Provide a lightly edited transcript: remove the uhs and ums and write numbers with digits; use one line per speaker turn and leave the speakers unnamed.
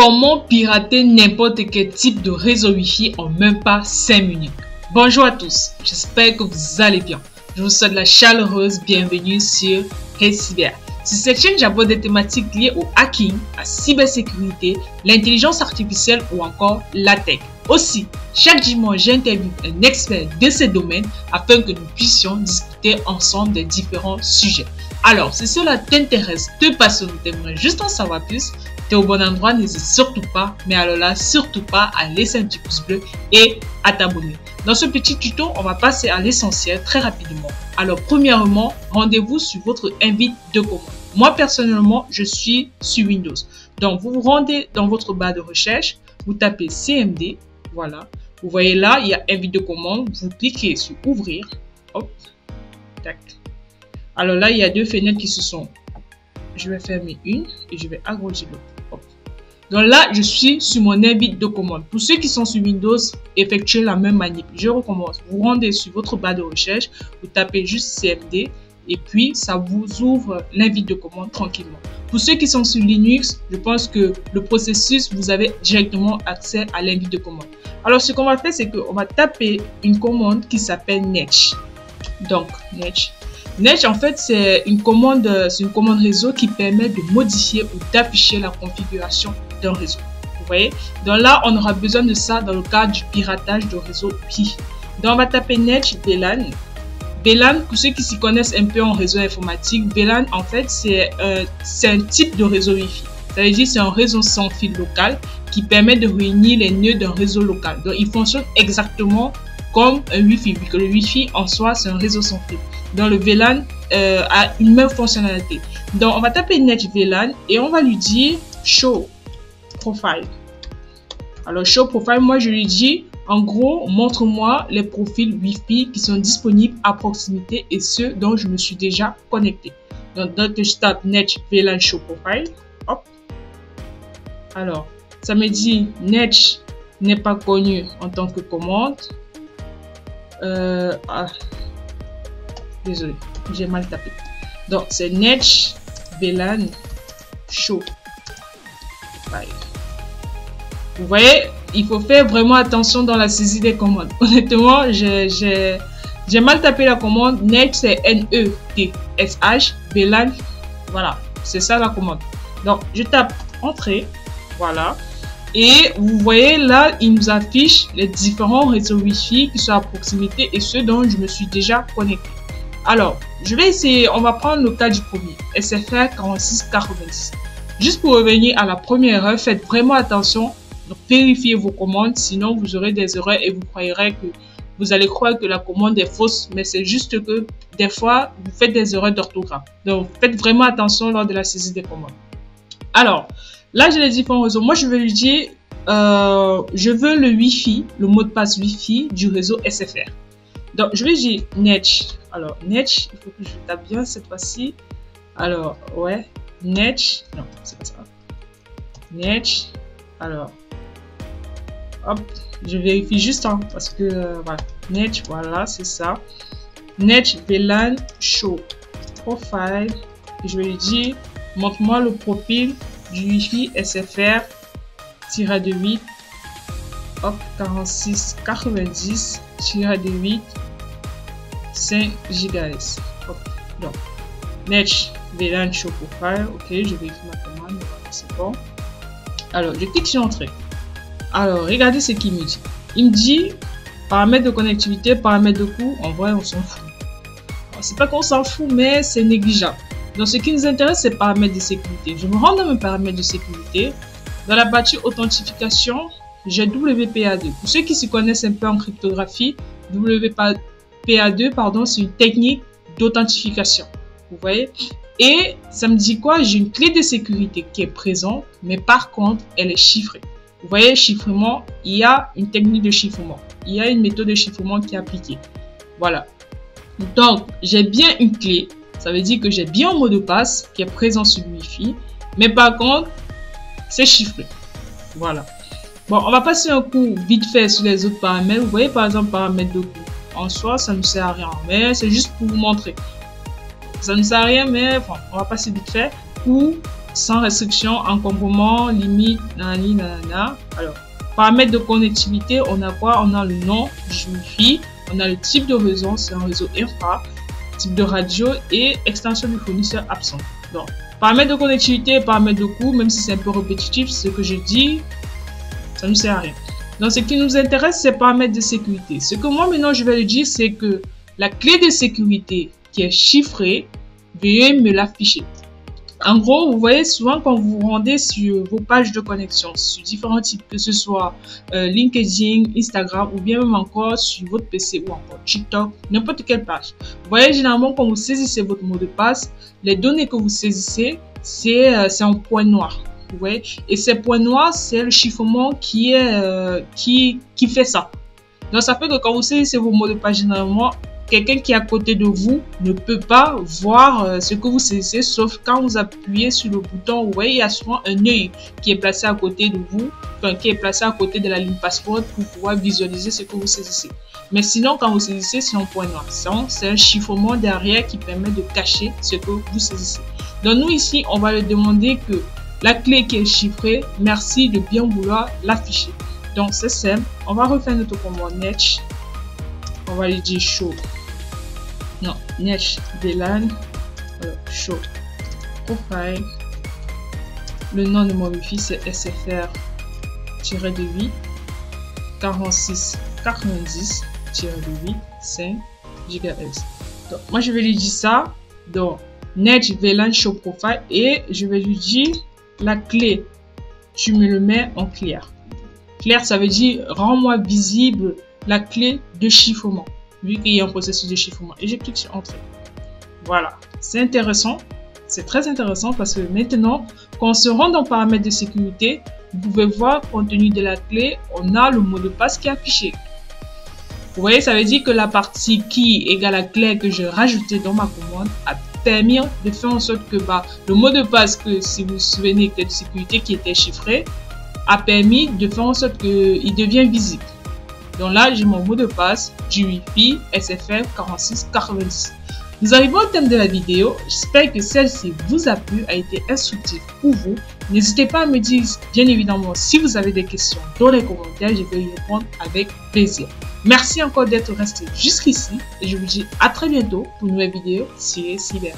Comment pirater n'importe quel type de réseau Wi-Fi en même pas 5 minutes? Bonjour à tous, j'espère que vous allez bien. Je vous souhaite la chaleureuse bienvenue sur HeyCyber. Sur cette chaîne, j'aborde des thématiques liées au hacking, à la cybersécurité, l'intelligence artificielle ou encore la tech. Aussi, chaque dimanche, j'interviewe un expert de ces domaines afin que nous puissions discuter ensemble des différents sujets. Alors, si cela t'intéresse, te passionne, t'aimerais juste en savoir plus, t'es au bon endroit, n'hésite surtout pas, mais alors là, surtout pas à laisser un petit pouce bleu et à t'abonner. Dans ce petit tuto, on va passer à l'essentiel très rapidement. Alors, premièrement, rendez-vous sur votre invite de commande. Moi, personnellement, je suis sur Windows. Donc, vous vous rendez dans votre barre de recherche, vous tapez CMD, voilà. Vous voyez là, il y a invite de commande, vous cliquez sur ouvrir, hop, tac. Alors là, il y a deux fenêtres qui se sont. Je vais fermer une et je vais agrandir l'autre. Donc là, je suis sur mon invite de commande. Pour ceux qui sont sur Windows, effectuez la même manip. Je recommence. Vous rendez sur votre barre de recherche, vous tapez juste CMD et puis ça vous ouvre l'invite de commande tranquillement. Pour ceux qui sont sur Linux, je pense que le processus, vous avez directement accès à l'invite de commande. Alors, ce qu'on va faire, c'est qu'on va taper une commande qui s'appelle netch. Donc, netch. Netch, en fait, c'est une commande réseau qui permet de modifier ou d'afficher la configuration d'un réseau. Vous voyez? Donc là, on aura besoin de ça dans le cadre du piratage de réseau Wi-Fi. Donc, on va taper netch VLAN. VLAN, pour ceux qui s'y connaissent un peu en réseau informatique, VLAN, en fait, c'est un type de réseau Wi-Fi. Ça veut dire que c'est un réseau sans fil local qui permet de réunir les nœuds d'un réseau local. Donc, il fonctionne exactement comme un Wi-Fi, vu que le Wi-Fi en soi, c'est un réseau sans fil. Donc, le VLAN a une même fonctionnalité. Donc, on va taper netch VLAN et on va lui dire show profile. Alors, show profile, moi, je lui dis, en gros, montre-moi les profils Wi-Fi qui sont disponibles à proximité et ceux dont je me suis déjà connecté. Donc, je tape netch VLAN show profile. Hop. Alors, ça me dit netch n'est pas connu en tant que commande. Désolé, j'ai mal tapé. Donc, c'est netch VLAN show. Vous voyez, il faut faire vraiment attention dans la saisie des commandes. Honnêtement, j'ai mal tapé la commande. Netch, c'est N-E-T-S-H, VLAN. Voilà, c'est ça la commande. Donc, je tape entrée. Voilà. Et vous voyez là, il nous affiche les différents réseaux Wi-Fi qui sont à proximité et ceux dont je me suis déjà connecté. Alors, je vais essayer, on va prendre le cas du premier, SFR 4690. Juste pour revenir à la première erreur, faites vraiment attention, donc vérifiez vos commandes, sinon vous aurez des erreurs et vous allez croire que la commande est fausse, mais c'est juste que des fois, vous faites des erreurs d'orthographe. Donc, faites vraiment attention lors de la saisie des commandes. Alors, là, j'ai les différents réseaux. Moi, je vais lui dire, je veux le Wi-Fi, le mot de passe Wi-Fi du réseau SFR. Donc, je vais dire netch. Alors, netch, il faut que je tape bien cette fois-ci. Alors, ouais, netch. Non, c'est pas ça. Netch. Alors, hop, je vérifie juste parce que, voilà. Netch, voilà, c'est ça. Netch VLAN show profile. Et je vais lui dire, montre-moi le profil du Wi-Fi SFR-8 hop 4690-8 5 GHz. Donc, netch VLAN show profile. Ok, je vérifie ma commande. C'est bon. Alors, je clique sur entrée. Alors, regardez ce qu'il me dit. Il me dit paramètres de connectivité, paramètres de coût. En vrai, on s'en fout. C'est pas qu'on s'en fout, mais c'est négligeable. Donc, ce qui nous intéresse, c'est paramètres de sécurité. Je me rends dans mes paramètres de sécurité. Dans la partie authentification, j'ai WPA2. Pour ceux qui s'y connaissent un peu en cryptographie, WPA2, pardon, c'est une technique d'authentification. Vous voyez? Et ça me dit quoi? J'ai une clé de sécurité qui est présente, mais par contre, elle est chiffrée. Vous voyez, chiffrement, il y a une technique de chiffrement. Il y a une méthode de chiffrement qui est appliquée. Voilà. Donc, j'ai bien une clé. Ça veut dire que j'ai bien un mot de passe qui est présent sur le Wi-Fi. Mais par contre, c'est chiffré. Voilà. Bon, on va passer un coup vite fait sur les autres paramètres. Vous voyez, par exemple, paramètres de coût. En soi, ça ne sert à rien. Mais c'est juste pour vous montrer. Ça ne sert à rien, mais bon, on va passer vite fait. Coût sans restriction, encombrement, limite, nanani, nanana. Alors, paramètres de connectivité, on a quoi? On a le nom du Wi-Fi, on a le type de réseau, c'est un réseau infra, type de radio et extension du fournisseur absent. Donc, paramètres de connectivité, paramètres de coût, même si c'est un peu répétitif, ce que je dis, ça ne sert à rien. Donc, ce qui nous intéresse, c'est paramètres de sécurité. Ce que moi, maintenant, je vais le dire, c'est que la clé de sécurité qui est chiffrée, veuillez me l'afficher. En gros, vous voyez souvent quand vous vous rendez sur vos pages de connexion, sur différents types, que ce soit LinkedIn, Instagram ou bien même encore sur votre PC ou encore TikTok, n'importe quelle page. Vous voyez généralement quand vous saisissez votre mot de passe, les données que vous saisissez, c'est un point noir. Vous voyez, et ces points noirs, c'est le chiffrement qui fait ça. Donc ça fait que quand vous saisissez vos mots de passe généralement, quelqu'un qui est à côté de vous ne peut pas voir ce que vous saisissez, sauf quand vous appuyez sur le bouton. Vous voyez, il y a souvent un œil qui est placé à côté de vous, enfin, qui est placé à côté de la ligne password pour pouvoir visualiser ce que vous saisissez. Mais sinon, quand vous saisissez, c'est un point noir. C'est un chiffrement derrière qui permet de cacher ce que vous saisissez. Donc nous ici, on va lui demander que la clé qui est chiffrée, merci de bien vouloir l'afficher. Donc c'est simple, on va refaire notre commande Netsh. On va lui dire show. Non, Netsh VLAN show profile. Le nom de mon Wi-Fi c'est SFR-8 4690-8 5 GHz. Donc moi je vais lui dire ça. Donc Netsh VLAN show profile et je vais lui dire la clé. Tu me le mets en clair. Clair, ça veut dire rends-moi visible la clé de chiffrement, vu qu'il y a un processus de chiffrement. Et je clique sur Entrée. Voilà, c'est intéressant, c'est très intéressant parce que maintenant, quand on se rend dans paramètres de sécurité, vous pouvez voir compte tenu de la clé, on a le mot de passe qui est affiché. Vous voyez, ça veut dire que la partie key égale à clé que j'ai rajouté dans ma commande a permis de faire en sorte que le mot de passe que, si vous vous souvenez, clé de sécurité qui était chiffré, a permis de faire en sorte qu'il devienne visible. Donc là, j'ai mon mot de passe du Wi-Fi SFR 4690. Nous arrivons au thème de la vidéo. J'espère que celle-ci vous a plu, a été instructive pour vous. N'hésitez pas à me dire, bien évidemment, si vous avez des questions dans les commentaires, je vais y répondre avec plaisir. Merci encore d'être resté jusqu'ici et je vous dis à très bientôt pour une nouvelle vidéo sur Cyber.